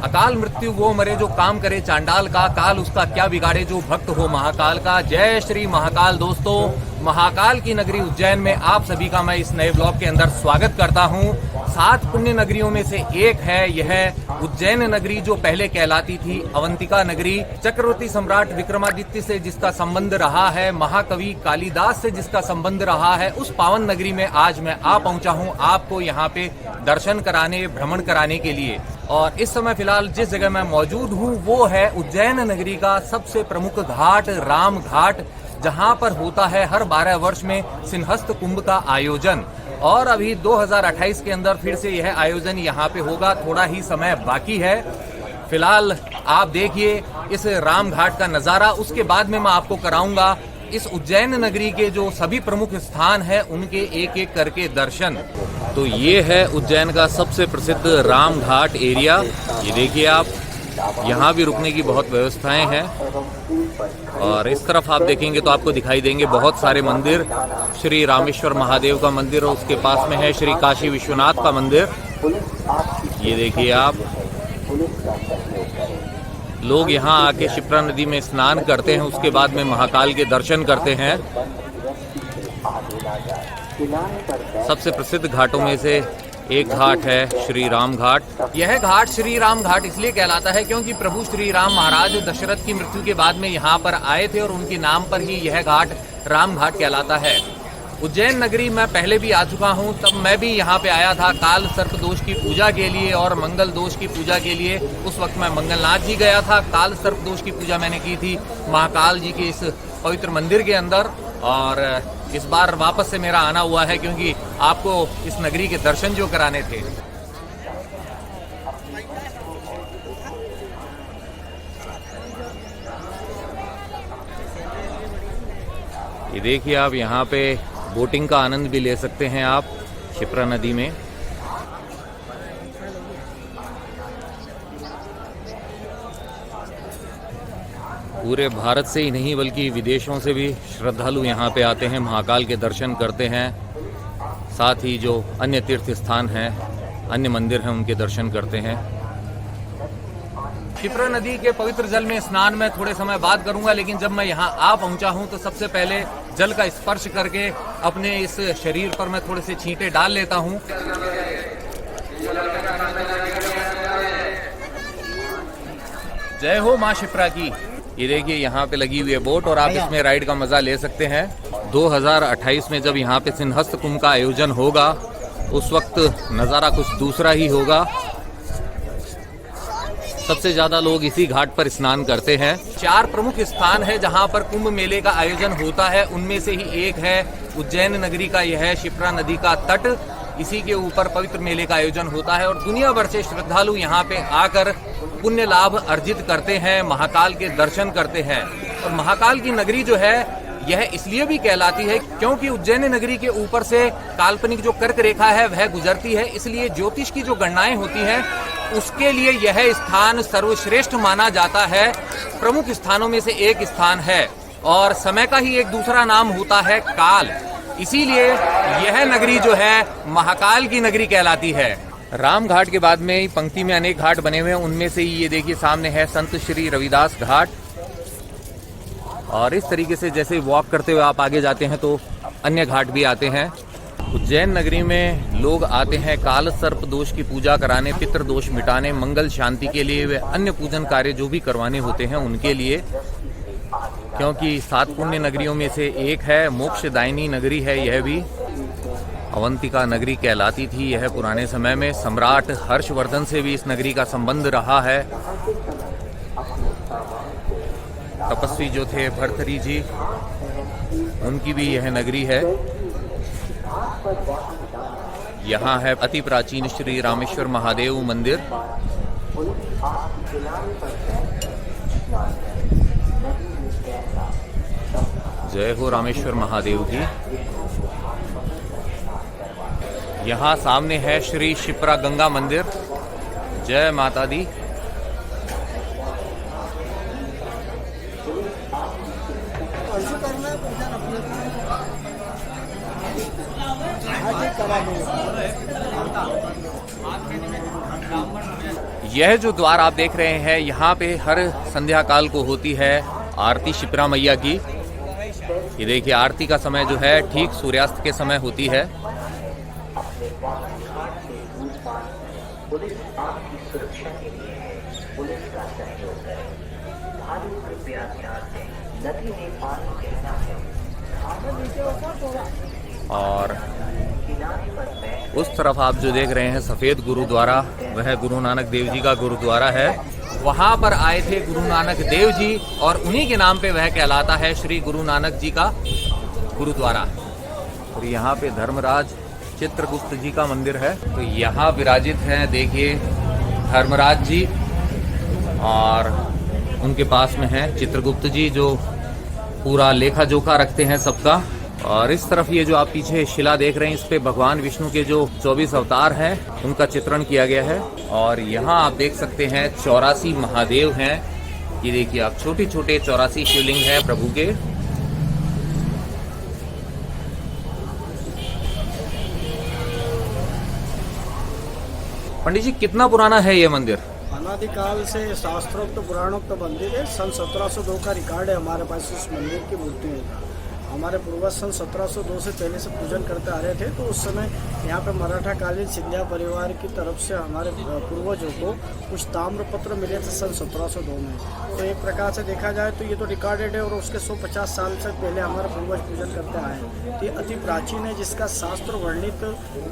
अकाल मृत्यु वो मरे जो काम करे चांडाल का, काल उसका क्या बिगाड़े जो भक्त हो महाकाल का। जय श्री महाकाल। दोस्तों, महाकाल की नगरी उज्जैन में आप सभी का मैं इस नए ब्लॉग के अंदर स्वागत करता हूं। 7 पुण्य नगरियों में से एक है यह उज्जैन नगरी, जो पहले कहलाती थी अवंतिका नगरी। चक्रवर्ती सम्राट विक्रमादित्य से जिसका संबंध रहा है, महाकवि कालिदास से जिसका संबंध रहा है, उस पावन नगरी में आज मैं आ पहुंचा हूं आपको यहाँ पे दर्शन कराने, भ्रमण कराने के लिए। और इस समय फिलहाल जिस जगह मैं मौजूद हूँ वो है उज्जैन नगरी का सबसे प्रमुख घाट, राम घाट, जहाँ पर होता है हर 12 वर्ष में सिंहस्थ कुंभ का आयोजन। और अभी 2028 के अंदर फिर से यह आयोजन यहाँ पे होगा, थोड़ा ही समय बाकी है। फिलहाल आप देखिए इस राम घाट का नजारा, उसके बाद में मैं आपको कराऊंगा इस उज्जैन नगरी के जो सभी प्रमुख स्थान हैं उनके एक एक करके दर्शन। तो ये है उज्जैन का सबसे प्रसिद्ध राम घाट एरिया। ये देखिए आप, यहाँ भी रुकने की बहुत व्यवस्थाएं हैं। और इस तरफ आप देखेंगे तो आपको दिखाई देंगे बहुत सारे मंदिर। श्री रामेश्वर महादेव का मंदिर और उसके पास में है श्री काशी विश्वनाथ का मंदिर। ये देखिए आप, लोग यहाँ आके शिप्रा नदी में स्नान करते हैं, उसके बाद में महाकाल के दर्शन करते हैं। सबसे प्रसिद्ध घाटों में से एक घाट है श्री राम घाट। यह घाट श्री राम घाट इसलिए कहलाता है क्योंकि प्रभु श्री राम महाराज दशरथ की मृत्यु के बाद में यहाँ पर आए थे और उनके नाम पर ही यह घाट राम घाट कहलाता है। उज्जैन नगरी मैं पहले भी आ चुका हूँ, तब मैं भी यहाँ पे आया था काल सर्प दोष की पूजा के लिए और मंगल दोष की पूजा के लिए। उस वक्त मैं मंगलनाथ जी गया था। काल सर्प दोष की पूजा मैंने की थी महाकाल जी के इस पवित्र मंदिर के अंदर। और इस बार वापस से मेरा आना हुआ है क्योंकि आपको इस नगरी के दर्शन जो कराने थे। ये देखिए आप, यहाँ पे बोटिंग का आनंद भी ले सकते हैं आप शिप्रा नदी में। पूरे भारत से ही नहीं बल्कि विदेशों से भी श्रद्धालु यहाँ पे आते हैं, महाकाल के दर्शन करते हैं। साथ ही जो अन्य तीर्थ स्थान हैं, अन्य मंदिर हैं, उनके दर्शन करते हैं। शिप्रा नदी के पवित्र जल में स्नान मैं थोड़े समय बाद करूंगा, लेकिन जब मैं यहाँ आ पहुंचा हूं तो सबसे पहले जल का स्पर्श करके अपने इस शरीर पर मैं थोड़े से छींटे डाल लेता हूं। जय हो माँ शिप्रा की। ये देखिए यहाँ पे लगी हुई है बोट और आप इसमें राइड का मजा ले सकते हैं। 2028 में जब यहाँ पे सिंहस्थ कुंभ का आयोजन होगा उस वक्त नज़ारा कुछ दूसरा ही होगा। सबसे ज्यादा लोग इसी घाट पर स्नान करते हैं। 4 प्रमुख स्थान है जहां पर कुंभ मेले का आयोजन होता है, उनमें से ही एक है उज्जैन नगरी का यह शिप्रा नदी का तट। इसी के ऊपर पवित्र मेले का आयोजन होता है और दुनिया भर से श्रद्धालु यहाँ पे आकर पुण्य लाभ अर्जित करते हैं, महाकाल के दर्शन करते हैं। और महाकाल की नगरी जो है यह इसलिए भी कहलाती है क्योंकि उज्जैन नगरी के ऊपर से काल्पनिक जो कर्क रेखा है वह गुजरती है, इसलिए ज्योतिष की जो गणनाएं होती हैं उसके लिए यह स्थान सर्वश्रेष्ठ माना जाता है। प्रमुख स्थानों में से एक स्थान है और समय का ही एक दूसरा नाम होता है काल, इसीलिए यह नगरी जो है महाकाल की नगरी कहलाती है। राम घाट के बाद में पंक्ति में अनेक घाट बने हुए हैं, उनमें से ही ये देखिए सामने है संत श्री रविदास घाट। और इस तरीके से जैसे वॉक करते हुए आप आगे जाते हैं तो अन्य घाट भी आते हैं। उज्जैन नगरी में लोग आते हैं काल सर्प दोष की पूजा कराने, पितृ दोष मिटाने, मंगल शांति के लिए, वे अन्य पूजन कार्य जो भी करवाने होते हैं उनके लिए। क्योंकि 7 पुण्य नगरियों में से एक है, मोक्षदायिनी नगरी है यह भी। अवंतिका नगरी कहलाती थी यह पुराने समय में। सम्राट हर्षवर्धन से भी इस नगरी का संबंध रहा है। तपस्वी जो थे भर्तृहरि जी, उनकी भी यह नगरी है। यहाँ है अति प्राचीन श्री रामेश्वर महादेव मंदिर। जय हो रामेश्वर महादेव की। यहाँ सामने है श्री शिप्रा गंगा मंदिर। जय माता दी। यह जो द्वार आप देख रहे हैं, यहाँ पे हर संध्या काल को होती है आरती शिप्रा मैया की। ये देखिए आरती का समय जो है ठीक सूर्यास्त के समय होती है। पुलिस आपकी सुरक्षा के लिए है, पुलिस का सहयोग करें। भालू कृपया ध्यान दें, नदी में पानी गहरा है। और उस तरफ आप जो देख रहे हैं सफेद गुरुद्वारा, वह गुरु नानक देव जी का गुरुद्वारा है। वहां पर आए थे गुरु नानक देव जी और उन्हीं के नाम पे वह कहलाता है श्री गुरु नानक जी का गुरुद्वारा। और यहाँ पे धर्मराज चित्रगुप्त जी का मंदिर है। तो यहाँ विराजित हैं देखिए धर्मराज जी और उनके पास में है चित्रगुप्त जी जो पूरा लेखा जोखा रखते हैं सबका। और इस तरफ ये जो आप पीछे शिला देख रहे हैं, इस पे भगवान विष्णु के जो 24 अवतार हैं उनका चित्रण किया गया है। और यहाँ आप देख सकते हैं 84 महादेव हैं। ये देखिए आप छोटे छोटे 84 शिवलिंग हैं प्रभु के। पंडित जी कितना पुराना है ये मंदिर? अनादिकाल से शास्त्रोक्त पुराणोक्त मंदिर है। सन 1702 का रिकॉर्ड है हमारे पास इस मंदिर की मूर्तियों का। हमारे पूर्वज सन 1702 से पहले से पूजन करते आ रहे थे। तो उस समय यहाँ पे मराठा कालीन सिंधिया परिवार की तरफ से हमारे पूर्वजों को कुछ ताम्रपत्र मिले थे सन 1702 में। तो एक प्रकार से देखा जाए तो ये तो रिकॉर्डेड है और उसके 150 साल से पहले हमारे पूर्वज पूजन करते आए हैं। तो ये अति प्राचीन है, जिसका शास्त्र वर्णित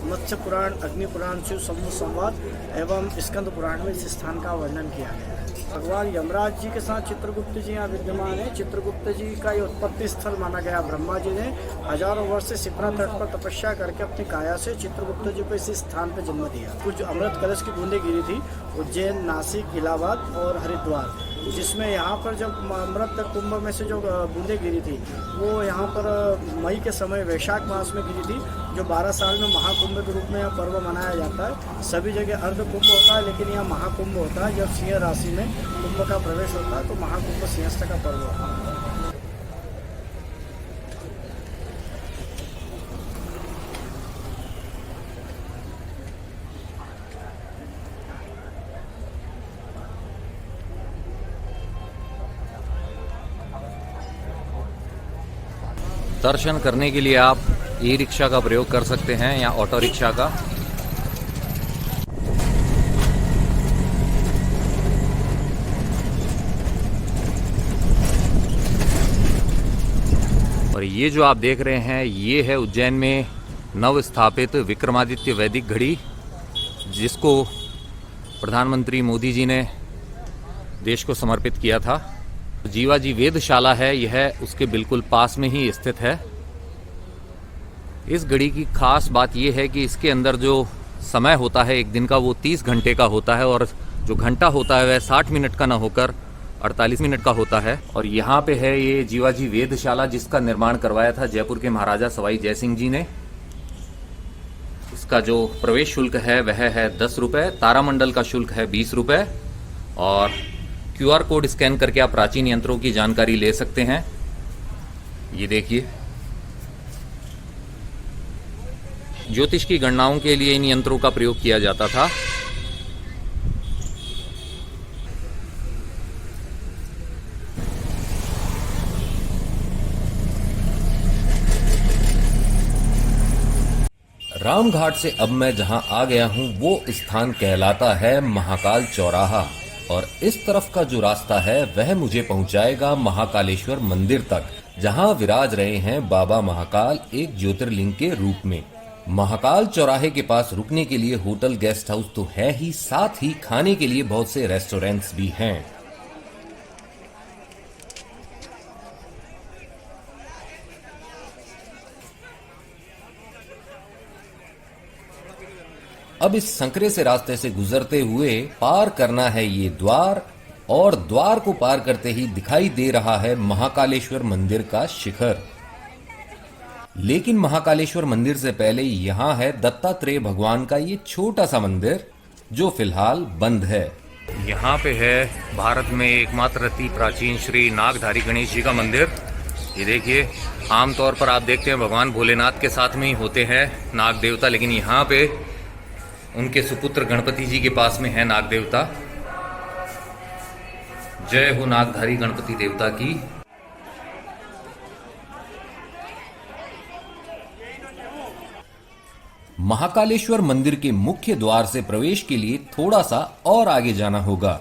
मत्स्य पुराण, अग्नि पुराण, शिव समूह संवाद एवं स्कंद पुराण में इस स्थान का वर्णन किया गया है। भगवान यमराज जी के साथ चित्रगुप्त जी यहाँ विद्यमान है। चित्रगुप्त जी का ये उत्पत्ति स्थल माना गया। ब्रह्मा जी ने हजारों वर्ष से शिप्रा तट पर तपस्या करके अपनी काया से चित्रगुप्त जी को इसी स्थान पर जन्म दिया। कुछ अमृत कलश की बूंदें गिरी थी उज्जैन, नासिक, इलाहाबाद और हरिद्वार, जिसमें यहाँ पर जब अमृत कुंभ में से जो बूंदें गिरी थी वो यहाँ पर मई के समय वैशाख मास में गिरी थी, जो 12 साल में महाकुंभ के रूप में यह पर्व मनाया जाता है। सभी जगह अर्ध कुंभ होता है, लेकिन यहाँ महाकुंभ होता है। जब सिंह राशि में कुंभ का प्रवेश होता है तो महाकुंभ सिंहस्थ का पर्व होता है। दर्शन करने के लिए आप ई रिक्शा का प्रयोग कर सकते हैं या ऑटो रिक्शा का। और ये जो आप देख रहे हैं ये है उज्जैन में नव स्थापित विक्रमादित्य वैदिक घड़ी, जिसको प्रधानमंत्री मोदी जी ने देश को समर्पित किया था। जीवाजी वेधशाला है, यह उसके बिल्कुल पास में ही स्थित है। इस घड़ी की खास बात यह है कि इसके अंदर जो समय होता है एक दिन का वो 30 घंटे का होता है और जो घंटा होता है वह 60 मिनट का न होकर 48 मिनट का होता है। और यहाँ पे है ये जीवाजी वेधशाला, जिसका निर्माण करवाया था जयपुर के महाराजा सवाई जयसिंह जी ने। इसका जो प्रवेश शुल्क है वह है 10 रुपये, तारामंडल का शुल्क है 20 रुपये और QR कोड स्कैन करके आप प्राचीन यंत्रों की जानकारी ले सकते हैं। ये देखिए ज्योतिष की गणनाओं के लिए इन यंत्रों का प्रयोग किया जाता था। रामघाट से अब मैं जहां आ गया हूं वो स्थान कहलाता है महाकाल चौराहा। और इस तरफ का जो रास्ता है वह मुझे पहुंचाएगा महाकालेश्वर मंदिर तक, जहां विराज रहे हैं बाबा महाकाल एक ज्योतिर्लिंग के रूप में। महाकाल चौराहे के पास रुकने के लिए होटल, गेस्ट हाउस तो है ही, साथ ही खाने के लिए बहुत से रेस्टोरेंट्स भी हैं। अब इस संकरे से रास्ते से गुजरते हुए पार करना है ये द्वार, और द्वार को पार करते ही दिखाई दे रहा है महाकालेश्वर मंदिर का शिखर। लेकिन महाकालेश्वर मंदिर से पहले यहाँ है दत्तात्रेय भगवान का ये छोटा सा मंदिर, जो फिलहाल बंद है। यहाँ पे है भारत में एकमात्र अति प्राचीन श्री नागधारी गणेश जी का मंदिर। ये देखिए, आमतौर पर आप देखते हैं भगवान भोलेनाथ के साथ में ही होते हैं नाग देवता, लेकिन यहाँ पे उनके सुपुत्र गणपति जी के पास में है नाग देवता। जय हो नागधारी गणपति देवता की। महाकालेश्वर मंदिर के मुख्य द्वार से प्रवेश के लिए थोड़ा सा और आगे जाना होगा।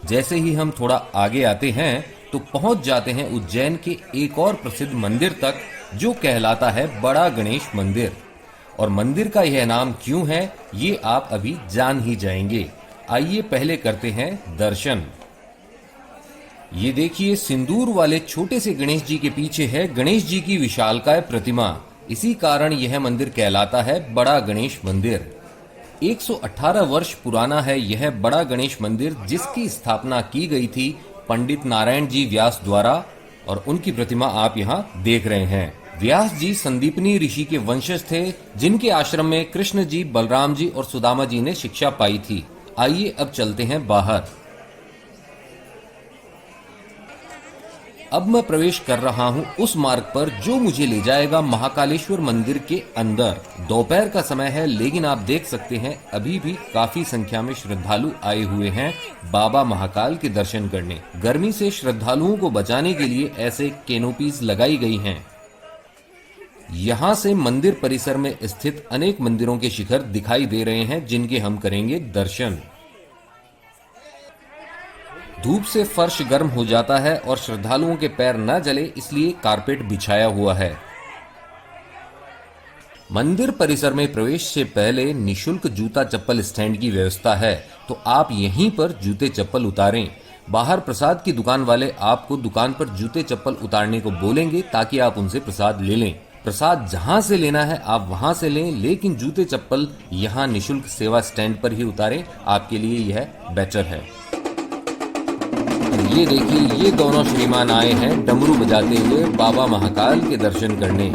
जैसे ही हम थोड़ा आगे आते हैं तो पहुंच जाते हैं उज्जैन के एक और प्रसिद्ध मंदिर तक, जो कहलाता है बड़ा गणेश मंदिर। और मंदिर का यह नाम क्यों है, ये आप अभी जान ही जाएंगे। आइए पहले करते हैं दर्शन। ये देखिए, सिंदूर वाले छोटे से गणेश जी के पीछे है गणेश जी की विशालकाय प्रतिमा। इसी कारण यह मंदिर कहलाता है बड़ा गणेश मंदिर। 118 वर्ष पुराना है यह बड़ा गणेश मंदिर, जिसकी स्थापना की गई थी पंडित नारायण जी व्यास द्वारा, और उनकी प्रतिमा आप यहाँ देख रहे हैं। व्यास जी संदीपनी ऋषि के वंशज थे, जिनके आश्रम में कृष्ण जी, बलराम जी और सुदामा जी ने शिक्षा पाई थी। आइए अब चलते हैं बाहर। अब मैं प्रवेश कर रहा हूं उस मार्ग पर जो मुझे ले जाएगा महाकालेश्वर मंदिर के अंदर। दोपहर का समय है, लेकिन आप देख सकते हैं अभी भी काफी संख्या में श्रद्धालु आए हुए हैं बाबा महाकाल के दर्शन करने। गर्मी से श्रद्धालुओं को बचाने के लिए ऐसे कैनोपीज लगाई गई हैं। यहाँ से मंदिर परिसर में स्थित अनेक मंदिरों के शिखर दिखाई दे रहे हैं, जिनके हम करेंगे दर्शन। धूप से फर्श गर्म हो जाता है और श्रद्धालुओं के पैर न जले इसलिए कारपेट बिछाया हुआ है। मंदिर परिसर में प्रवेश से पहले निशुल्क जूता चप्पल स्टैंड की व्यवस्था है, तो आप यहीं पर जूते चप्पल उतारें। बाहर प्रसाद की दुकान वाले आपको दुकान पर जूते चप्पल उतारने को बोलेंगे, ताकि आप उनसे प्रसाद ले लें। प्रसाद जहां से लेना है आप वहां से लें, लेकिन जूते चप्पल यहां निशुल्क सेवा स्टैंड पर ही उतारें, आपके लिए यह बेटर है। ये देखिए, ये दोनों श्रीमान आए हैं डमरू बजाते हुए बाबा महाकाल के दर्शन करने।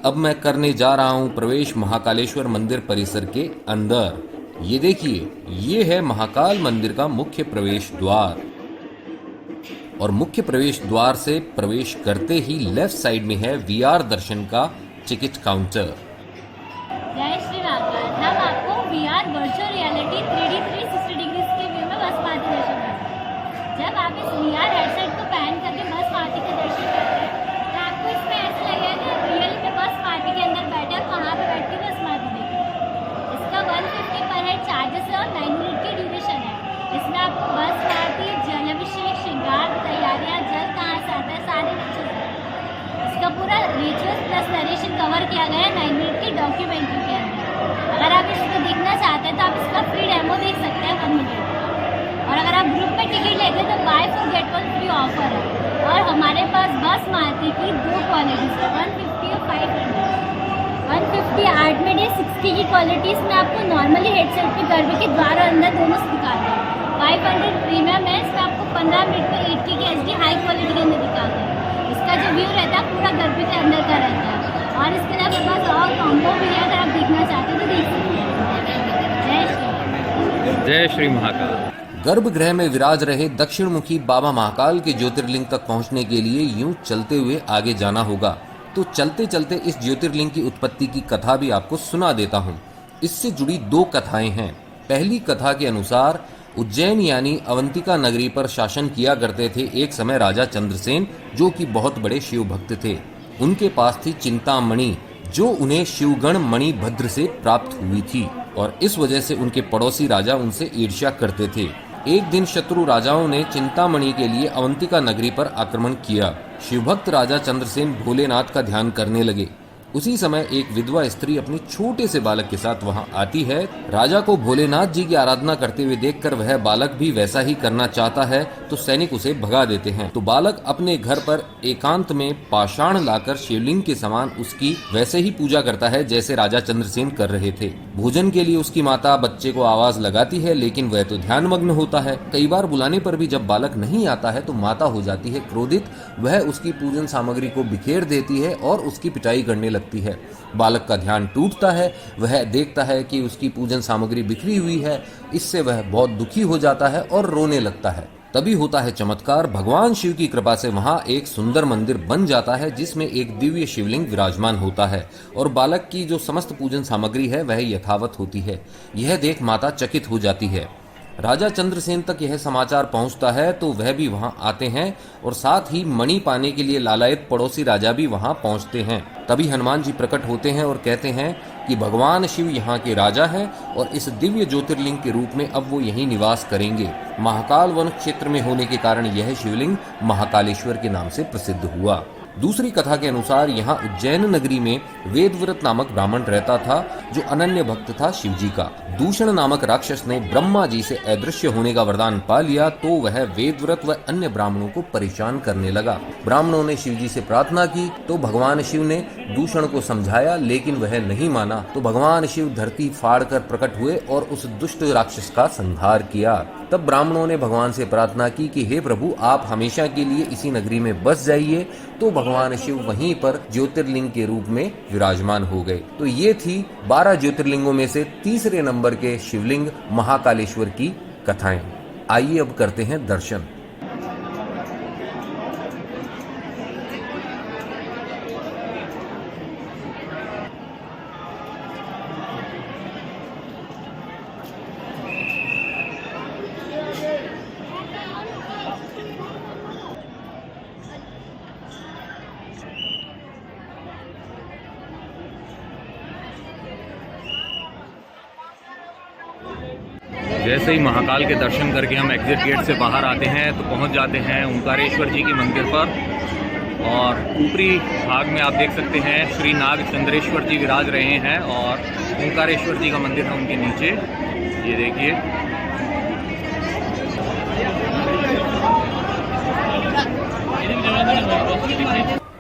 अब मैं करने जा रहा हूं प्रवेश महाकालेश्वर मंदिर परिसर के अंदर। ये देखिए, ये है महाकाल मंदिर का मुख्य प्रवेश द्वार, और मुख्य प्रवेश द्वार से प्रवेश करते ही लेफ्ट साइड में है VR दर्शन का टिकट काउंटर। जय श्री महाकाल। हम आपको VR virtual reality 3D 360 degree के व्यू में बस माती दर्शन करते हैं। जब आप इस VR हेडसेट को पहन करके बस माती का दर्शन करते हैं तो आपको इसमें ऐसा लगेगा कि रियल में बस माती के अंदर बैठे और वहाँ पे बैठ के बस माती देखें। इसका 150 पर हेड चार्जेस है और 9 मिनट की ड्यूरेशन है। इसमें आपको बस माती, जलाभिषेक, श्रृंगार, तैयारियाँ, जल कहाँ से आता है, सारे चीज़ें। इसका पूरा रिचुअल प्लस नरेशन कवर किया गया है 9 मिनट की डॉक्यूमेंट्री के अंदर। अगर आप इसको देखना चाहते हैं तो आप इसका फ्री डेमो देख सकते हैं 1 मिनट। और अगर आप ग्रुप में टिकट लेते हैं तो बाय 4 गेट 1 फ्री ऑफर है। और हमारे पास बस माती की 2 क्वालिटीज़ है, 150 और 500। 150 8 में 60 की क्वालिटीज़ में आपको नॉर्मली हेडसेट पे गर्भ के द्वार और अंदर दोनों दिखाते हैं। 500 प्रीमियम है, इसमें आपको 15 मिनट में 80 की HD हाई क्वालिटी के अंदर दिखाते हैं। इसका जो व्यू रहता है पूरा गर्भ के अंदर का रहता है। और इसके अलावा मेरे पास और कॉम्बो भी है, अगर आप देखना चाहते हैं तो देख सकते हैं। जय श्री महाकाल। गर्भगृह में विराज रहे दक्षिण मुखी बाबा महाकाल के ज्योतिर्लिंग तक पहुंचने के लिए यूं चलते हुए आगे जाना होगा। तो चलते चलते इस ज्योतिर्लिंग की उत्पत्ति की कथा भी आपको सुना देता हूं। इससे जुड़ी 2 कथाएं हैं। पहली कथा के अनुसार उज्जैन यानी अवंतिका नगरी पर शासन किया करते थे एक समय राजा चंद्रसेन, जो कि बहुत बड़े शिव भक्त थे। उनके पास थी चिंतामणि, जो उन्हें शिवगण मणि भद्र से प्राप्त हुई थी, और इस वजह से उनके पड़ोसी राजा उनसे ईर्ष्या करते थे। एक दिन शत्रु राजाओं ने चिंतामणि के लिए अवंतिका नगरी पर आक्रमण किया। शिवभक्त राजा चंद्रसेन भोलेनाथ का ध्यान करने लगे। उसी समय एक विधवा स्त्री अपने छोटे से बालक के साथ वहां आती है। राजा को भोलेनाथ जी की आराधना करते हुए देखकर वह बालक भी वैसा ही करना चाहता है, तो सैनिक उसे भगा देते हैं। तो बालक अपने घर पर एकांत में पाषाण लाकर शिवलिंग के समान उसकी वैसे ही पूजा करता है जैसे राजा चंद्रसेन कर रहे थे। भोजन के लिए उसकी माता बच्चे को आवाज लगाती है, लेकिन वह तो ध्यानमग्न होता है। कई बार बुलाने पर भी जब बालक नहीं आता है तो माता हो जाती है क्रोधित। वह उसकी पूजन सामग्री को बिखेर देती है और उसकी पिटाई करने लगती है। बालक का ध्यान टूटता है। वह देखता है कि उसकी पूजन सामग्री बिखरी हुई है। इससे वह बहुत दुखी हो जाता है और रोने लगता है। तभी होता है चमत्कार। भगवान शिव की कृपा से वहां एक सुंदर मंदिर बन जाता है जिसमें एक दिव्य शिवलिंग विराजमान होता है और बालक की जो समस्त पूजन सामग्री है वह यथावत होती है। यह देख माता चकित हो जाती है। राजा चंद्रसेन तक यह समाचार पहुंचता है तो वह भी वहां आते हैं और साथ ही मणि पाने के लिए लालायित पड़ोसी राजा भी वहां पहुंचते हैं। तभी हनुमान जी प्रकट होते हैं और कहते हैं कि भगवान शिव यहाँ के राजा हैं और इस दिव्य ज्योतिर्लिंग के रूप में अब वो यहीं निवास करेंगे। महाकाल वन क्षेत्र में होने के कारण यह शिवलिंग महाकालेश्वर के नाम से प्रसिद्ध हुआ। दूसरी कथा के अनुसार यहाँ उज्जैन नगरी में वेदव्रत नामक ब्राह्मण रहता था जो अनन्य भक्त था शिव जी का। दूषण नामक राक्षस ने ब्रह्मा जी से अदृश्य होने का वरदान पा लिया तो वह वेदव्रत व अन्य ब्राह्मणों को परेशान करने लगा। ब्राह्मणों ने शिव जी से प्रार्थना की तो भगवान शिव ने दूषण को समझाया लेकिन वह नहीं माना तो भगवान शिव धरती फाड़ कर प्रकट हुए और उस दुष्ट राक्षस का संहार किया। तब ब्राह्मणों ने भगवान से प्रार्थना की कि हे प्रभु आप हमेशा के लिए इसी नगरी में बस जाइए। तो भगवान शिव वहीं पर ज्योतिर्लिंग के रूप में विराजमान हो गए। तो ये थी 12 ज्योतिर्लिंगों में से तीसरे नंबर के शिवलिंग महाकालेश्वर की कथाएं। आइए अब करते हैं दर्शन। जैसे ही महाकाल के दर्शन करके हम एग्जिट गेट से बाहर आते हैं तो पहुंच जाते हैं ओंकारेश्वर जी के मंदिर पर और ऊपरी भाग में आप देख सकते हैं श्री नाग चंद्रेश्वर जी विराज रहे हैं और ओंकारेश्वर जी का मंदिर है उनके नीचे। ये देखिए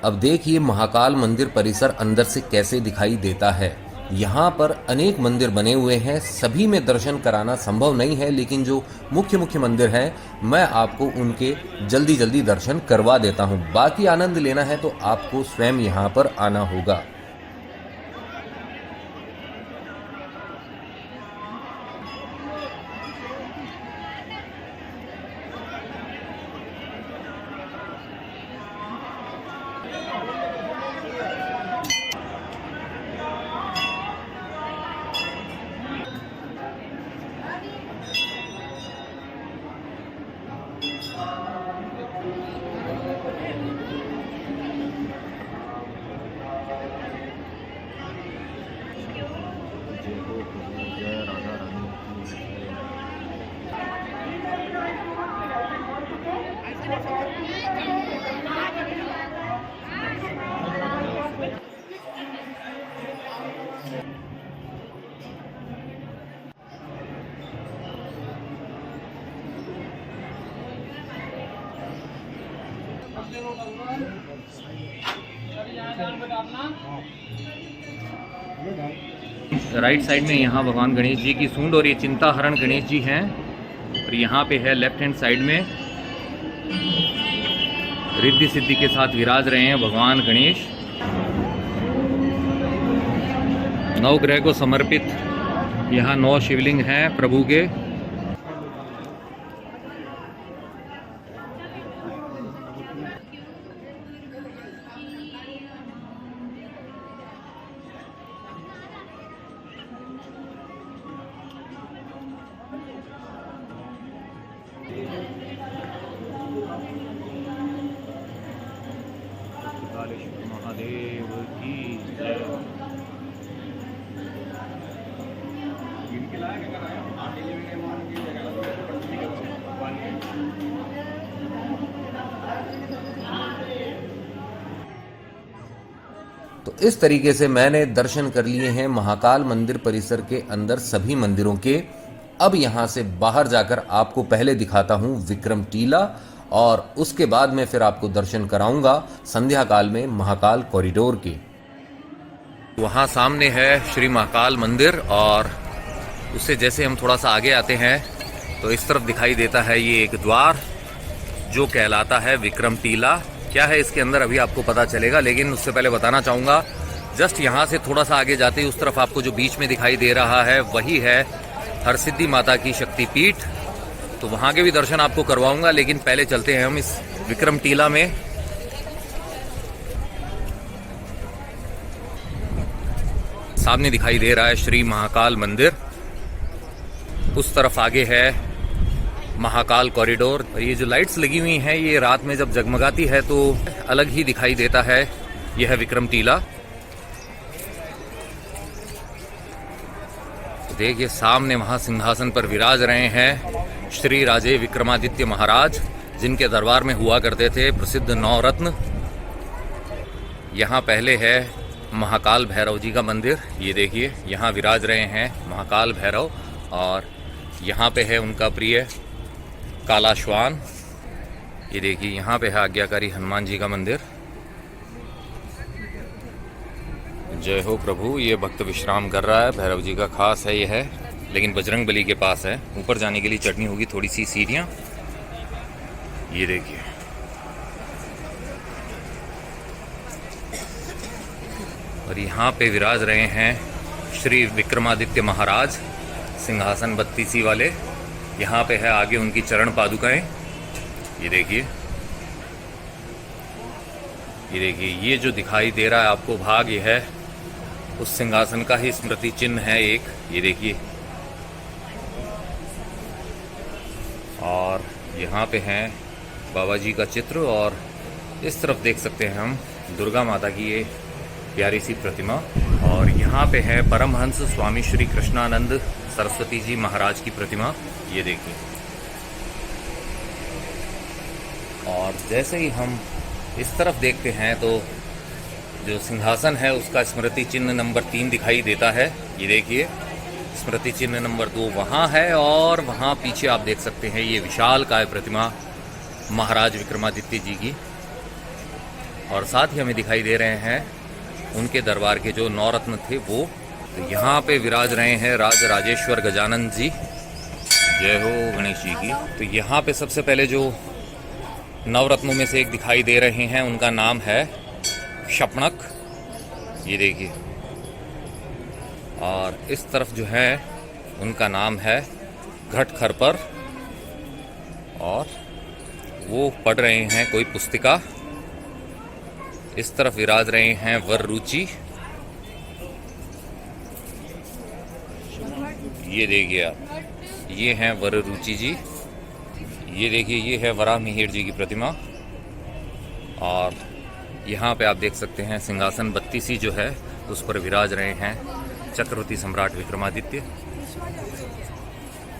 अब देखिए महाकाल मंदिर परिसर अंदर से कैसे दिखाई देता है। यहाँ पर अनेक मंदिर बने हुए हैं, सभी में दर्शन कराना संभव नहीं है लेकिन जो मुख्य मंदिर हैं मैं आपको उनके जल्दी दर्शन करवा देता हूँ। बाकी आनंद लेना है तो आपको स्वयं यहाँ पर आना होगा। राइट साइड में यहाँ भगवान गणेश जी की सूंड और ये चिंता हरण गणेश जी हैं और यहाँ पे है लेफ्ट हैंड साइड में रिद्धि सिद्धि के साथ विराज रहे हैं भगवान गणेश। नवग्रह को समर्पित यहाँ 9 शिवलिंग हैं प्रभु के। महादेव की जय। तो इस तरीके से मैंने दर्शन कर लिए हैं महाकाल मंदिर परिसर के अंदर सभी मंदिरों के। अब यहाँ से बाहर जाकर आपको पहले दिखाता हूँ विक्रम टीला और उसके बाद में फिर आपको दर्शन कराऊंगा संध्या काल में महाकाल कॉरिडोर के। वहाँ सामने है श्री महाकाल मंदिर और उससे जैसे हम थोड़ा सा आगे आते हैं तो इस तरफ दिखाई देता है ये एक द्वार जो कहलाता है विक्रम टीला। क्या है इसके अंदर अभी आपको पता चलेगा, लेकिन उससे पहले बताना चाहूँगा जस्ट यहाँ से थोड़ा सा आगे जाते ही उस तरफ आपको जो बीच में दिखाई दे रहा है वही है हरसिद्धि माता की शक्तिपीठ तो वहाँ के भी दर्शन आपको करवाऊंगा, लेकिन पहले चलते हैं हम इस विक्रम टीला में। सामने दिखाई दे रहा है श्री महाकाल मंदिर, उस तरफ आगे है महाकाल कॉरिडोर। और ये जो लाइट्स लगी हुई हैं ये रात में जब जगमगाती है तो अलग ही दिखाई देता है। यह है विक्रम टीला। देखिए सामने वहां सिंहासन पर विराज रहे हैं श्री राजे विक्रमादित्य महाराज, जिनके दरबार में हुआ करते थे प्रसिद्ध 9 रत्न। यहाँ पहले है महाकाल भैरव जी का मंदिर। ये देखिए यहाँ विराज रहे हैं महाकाल भैरव, और यहाँ पे है उनका प्रिय काला श्वान। ये देखिए यहाँ पे है आज्ञाकारी हनुमान जी का मंदिर। जय हो प्रभु। ये भक्त विश्राम कर रहा है, भैरव जी का खास है ये है, लेकिन बजरंग बली के पास है। ऊपर जाने के लिए चढ़नी होगी थोड़ी सी सीढ़ियाँ। ये देखिए और यहाँ पे विराज रहे हैं श्री विक्रमादित्य महाराज, सिंहासन 32 वाले। यहाँ पे है आगे उनकी चरण पादुकाएं। ये देखिए ये जो दिखाई दे रहा है आपको भाग, ये है उस सिंहासन का ही स्मृति चिन्ह है एक। ये देखिए और यहाँ पे हैं बाबा जी का चित्र, और इस तरफ देख सकते हैं हम दुर्गा माता की ये प्यारी सी प्रतिमा। और यहाँ पे है परमहंस स्वामी श्री कृष्णानंद सरस्वती जी महाराज की प्रतिमा। ये देखिए और जैसे ही हम इस तरफ देखते हैं तो जो सिंहासन है उसका स्मृति चिन्ह नंबर 3 दिखाई देता है। ये देखिए स्मृति चिन्ह नंबर 2 वहाँ है, और वहाँ पीछे आप देख सकते हैं ये विशालकाय प्रतिमा महाराज विक्रमादित्य जी की। और साथ ही हमें दिखाई दे रहे हैं उनके दरबार के जो 9 रत्न थे वो। तो यहाँ पे विराज रहे हैं राज राजेश्वर गजानन जी। जय हो गणेश जी की। तो यहाँ पे सबसे पहले जो नवरत्नों में से एक दिखाई दे रहे हैं उनका नाम है शपणक। ये देखिए और इस तरफ जो है उनका नाम है घटखरपर, और वो पढ़ रहे हैं कोई पुस्तिका। इस तरफ विराज रहे हैं वर रुचि। ये देखिए आप, ये हैं वर रुचि जी। ये देखिए ये है वराह मिहिर जी की प्रतिमा। और यहाँ पे आप देख सकते हैं सिंहासन 32 जो है उस पर विराज रहे हैं चक्रवर्ती सम्राट विक्रमादित्य।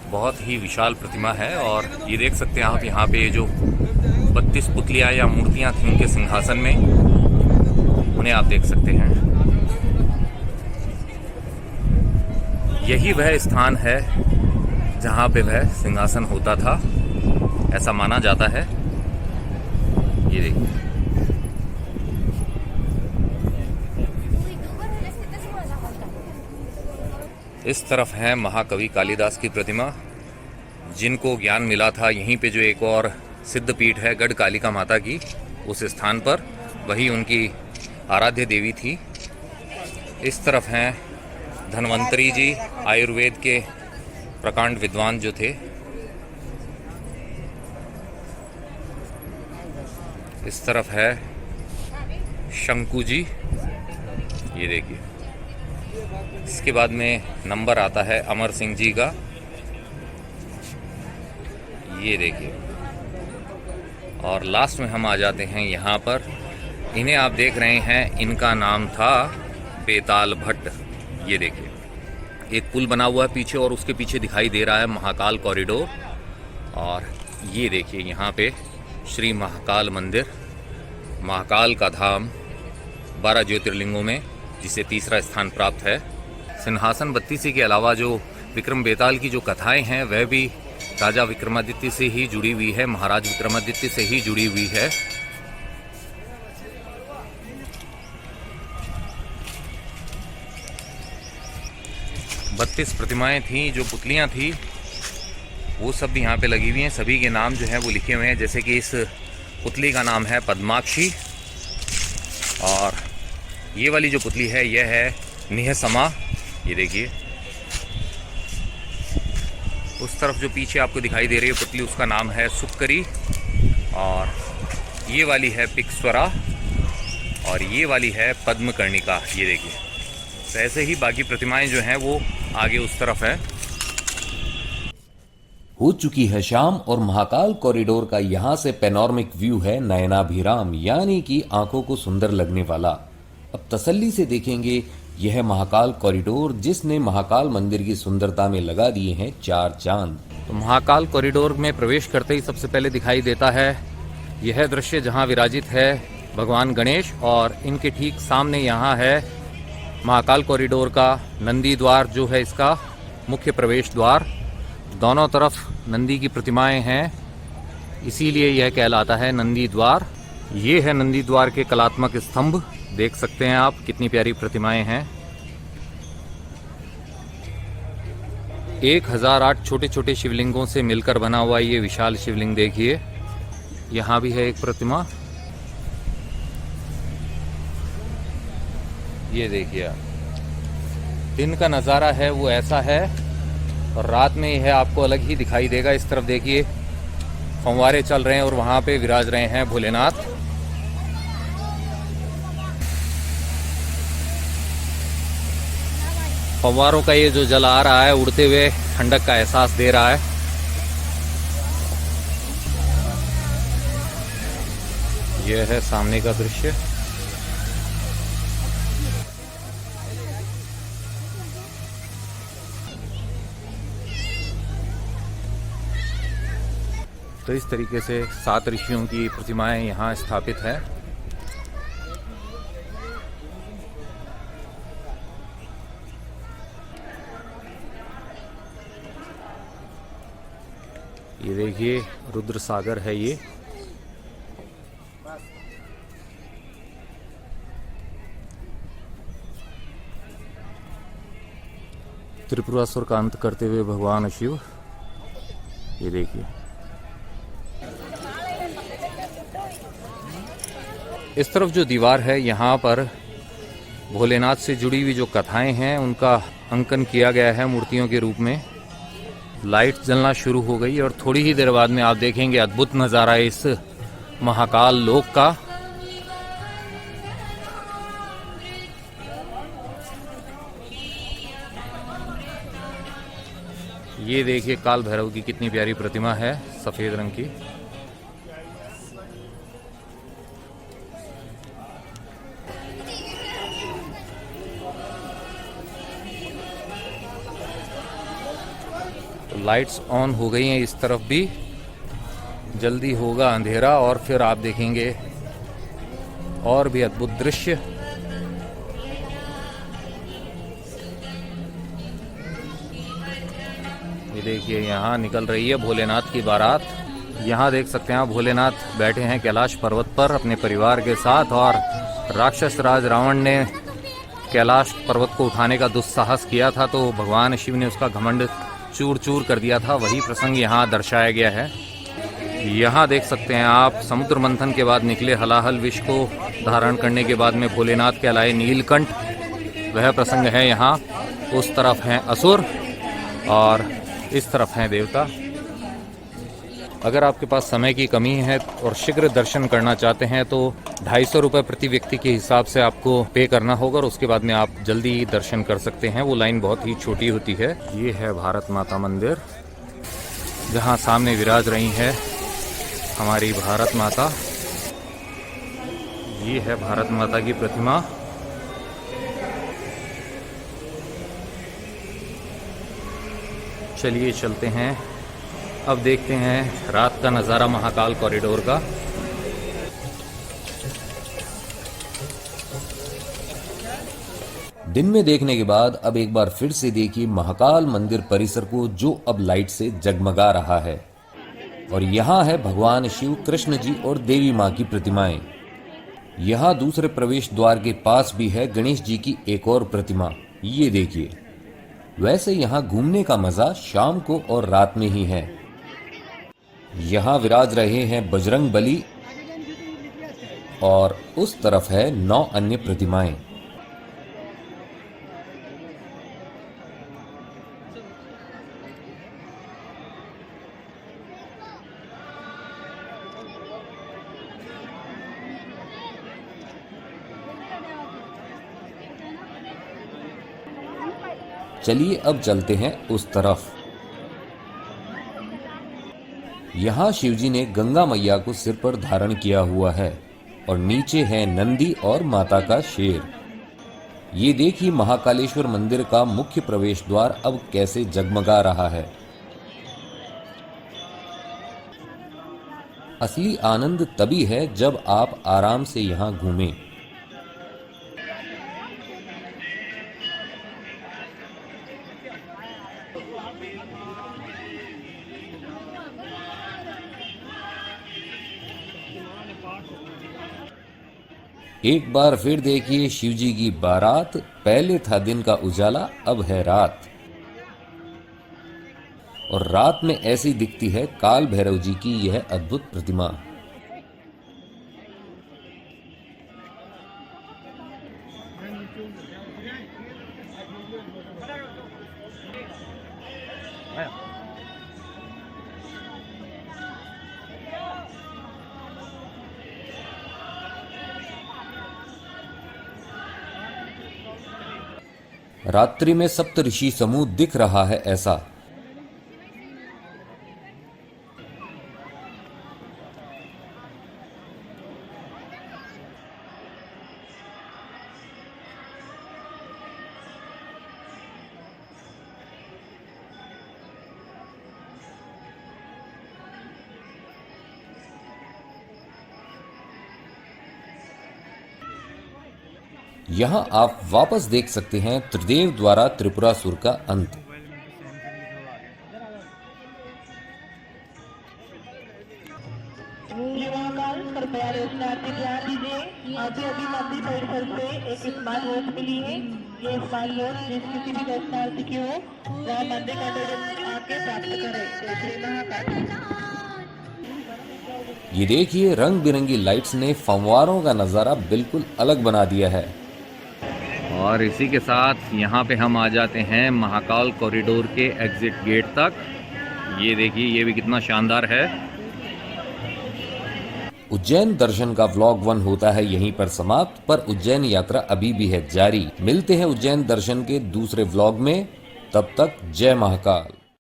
बहुत ही विशाल प्रतिमा है। और ये देख सकते हैं आप यहाँ पे जो 32 पुतलियाँ या मूर्तियाँ थी उनके सिंहासन में, उन्हें आप देख सकते हैं। यही वह स्थान है जहाँ पे वह सिंहासन होता था, ऐसा माना जाता है। ये देखिए इस तरफ है महाकवि कालिदास की प्रतिमा, जिनको ज्ञान मिला था यहीं पे जो एक और सिद्धपीठ है गढ़ कालिका माता की, उस स्थान पर, वही उनकी आराध्य देवी थी। इस तरफ हैं धन्वंतरी जी, आयुर्वेद के प्रकांड विद्वान जो थे। इस तरफ है शंकु जी। ये देखिए इसके बाद में नंबर आता है अमर सिंह जी का। ये देखिए और लास्ट में हम आ जाते हैं यहाँ पर। इन्हें आप देख रहे हैं, इनका नाम था बेताल भट्ट। ये देखिए एक पुल बना हुआ है पीछे, और उसके पीछे दिखाई दे रहा है महाकाल कॉरिडोर। और ये देखिए यहाँ पे श्री महाकाल मंदिर, महाकाल का धाम 12 ज्योतिर्लिंगों में, जिसे तीसरा स्थान प्राप्त है। सिंहासन 32 के अलावा जो विक्रम बेताल की जो कथाएं हैं वह भी राजा विक्रमादित्य से ही जुड़ी हुई है, महाराज विक्रमादित्य से ही जुड़ी हुई है। बत्तीस प्रतिमाएं थीं, जो पुतलियां थी वो सब भी यहाँ पे लगी हुई हैं। सभी के नाम जो हैं वो लिखे हुए हैं, जैसे कि इस पुतली का नाम है पद्माक्षी, और ये वाली जो पुतली है यह है निहसमा। ये देखिए उस तरफ जो पीछे आपको दिखाई दे रही है पुतली, उसका नाम है सुक्करी, और ये वाली है पिक्स्वरा, और ये वाली है पद्मकर्णिका। ये देखिए, तो ऐसे ही बाकी प्रतिमाएं जो हैं वो आगे उस तरफ है। हो चुकी है शाम और महाकाल कॉरिडोर का यहाँ से पैनोरमिक व्यू है नयनाभिराम, यानी कि आंखों को सुंदर लगने वाला। अब तसल्ली से देखेंगे यह महाकाल कॉरिडोर, जिसने महाकाल मंदिर की सुंदरता में लगा दिए हैं 4 चांद। तो महाकाल कॉरिडोर में प्रवेश करते ही सबसे पहले दिखाई देता है यह दृश्य जहां विराजित है भगवान गणेश, और इनके ठीक सामने यहाँ है महाकाल कॉरिडोर का नंदी द्वार, जो है इसका मुख्य प्रवेश द्वार। दोनों तरफ नंदी की प्रतिमाएं हैं, इसीलिए यह कहलाता है नंदी द्वार। ये है नंदी द्वार के कलात्मक स्तंभ, देख सकते हैं आप कितनी प्यारी प्रतिमाएं हैं। 1008 छोटे छोटे शिवलिंगों से मिलकर बना हुआ ये विशाल शिवलिंग देखिए। यहाँ भी है एक प्रतिमा, ये देखिए आप। दिन का नज़ारा है वो ऐसा है, और रात में यह आपको अलग ही दिखाई देगा। इस तरफ देखिए फव्वारे चल रहे हैं और वहाँ पे विराज रहे हैं भोलेनाथ। फव्वारों का ये जो जल आ रहा है उड़ते हुए ठंडक का एहसास दे रहा है। यह है सामने का दृश्य। तो इस तरीके से 7 ऋषियों की प्रतिमाएं यहाँ स्थापित है। ये देखिए रुद्र सागर है ये। त्रिपुरासुर का अंत करते हुए भगवान शिव, ये देखिए। इस तरफ जो दीवार है यहाँ पर भोलेनाथ से जुड़ी हुई जो कथाएं हैं उनका अंकन किया गया है मूर्तियों के रूप में। लाइट जलना शुरू हो गई और थोड़ी ही देर बाद में आप देखेंगे अद्भुत नज़ारा इस महाकाल लोक का। ये देखिए काल भैरव की कितनी प्यारी प्रतिमा है सफेद रंग की। लाइट्स ऑन हो गई हैं इस तरफ भी, जल्दी होगा अंधेरा और फिर आप देखेंगे और भी अद्भुत दृश्य। ये देखिए यहाँ निकल रही है भोलेनाथ की बारात। यहाँ देख सकते हैं आप भोलेनाथ बैठे हैं कैलाश पर्वत पर अपने परिवार के साथ, और राक्षस राज रावण ने कैलाश पर्वत को उठाने का दुस्साहस किया था तो भगवान शिव ने उसका घमंड चूर चूर कर दिया था। वही प्रसंग यहाँ दर्शाया गया है। यहाँ देख सकते हैं आप समुद्र मंथन के बाद निकले हलाहल विष को धारण करने के बाद में भोलेनाथ कहलाए नीलकंठ, वह प्रसंग है यहाँ। उस तरफ हैं असुर और इस तरफ हैं देवता। अगर आपके पास समय की कमी है और शीघ्र दर्शन करना चाहते हैं तो 250 रुपये प्रति व्यक्ति के हिसाब से आपको पे करना होगा, और उसके बाद में आप जल्दी दर्शन कर सकते हैं। वो लाइन बहुत ही छोटी होती है। ये है भारत माता मंदिर, जहाँ सामने विराज रही है हमारी भारत माता। ये है भारत माता की प्रतिमा। चलिए चलते हैं, अब देखते हैं रात का नज़ारा महाकाल कॉरिडोर का। दिन में देखने के बाद अब एक बार फिर से देखिए महाकाल मंदिर परिसर को, जो अब लाइट से जगमगा रहा है। और यहाँ है भगवान शिव, कृष्ण जी और देवी माँ की प्रतिमाएं। यहाँ दूसरे प्रवेश द्वार के पास भी है गणेश जी की एक और प्रतिमा, ये देखिए। वैसे यहाँ घूमने का मजा शाम को और रात में ही है। यहाँ विराज रहे हैं बजरंग बली और उस तरफ है 9 अन्य प्रतिमाएं। चलिए अब चलते हैं उस तरफ। यहाँ शिवजी ने गंगा मैया को सिर पर धारण किया हुआ है और नीचे है नंदी और माता का शेर। ये देखिए महाकालेश्वर मंदिर का मुख्य प्रवेश द्वार अब कैसे जगमगा रहा है। असली आनंद तभी है जब आप आराम से यहाँ घूमें। एक बार फिर देखिए शिवजी की बारात। पहले था दिन का उजाला, अब है रात। और रात में ऐसी दिखती है काल भैरव जी की यह अद्भुत प्रतिमा। रात्रि में सप्त ऋषि समूह दिख रहा है ऐसा। यहां आप वापस देख सकते हैं त्रिदेव द्वारा त्रिपुरासुर का अंत। महाकाल कृपया दर्शनार्थी ध्यान दीजिए। अभी मंदिर परिसर से एक स्मार्ट वॉच मिली है। ये स्मार्ट वॉच जिस किसी भी दर्शनार्थी की हो वह मंदिर का दर्शन आके प्राप्त करे। जय श्री महाकाल। ये देखिए रंग बिरंगी लाइट्स ने फंवारों का नजारा बिल्कुल अलग बना दिया है। और इसी के साथ यहाँ पे हम आ जाते हैं महाकाल कॉरिडोर के एग्जिट गेट तक। ये देखिए ये भी कितना शानदार है। उज्जैन दर्शन का व्लॉग 1 होता है यहीं पर समाप्त, पर उज्जैन यात्रा अभी भी है जारी। मिलते हैं उज्जैन दर्शन के दूसरे व्लॉग में, तब तक जय महाकाल।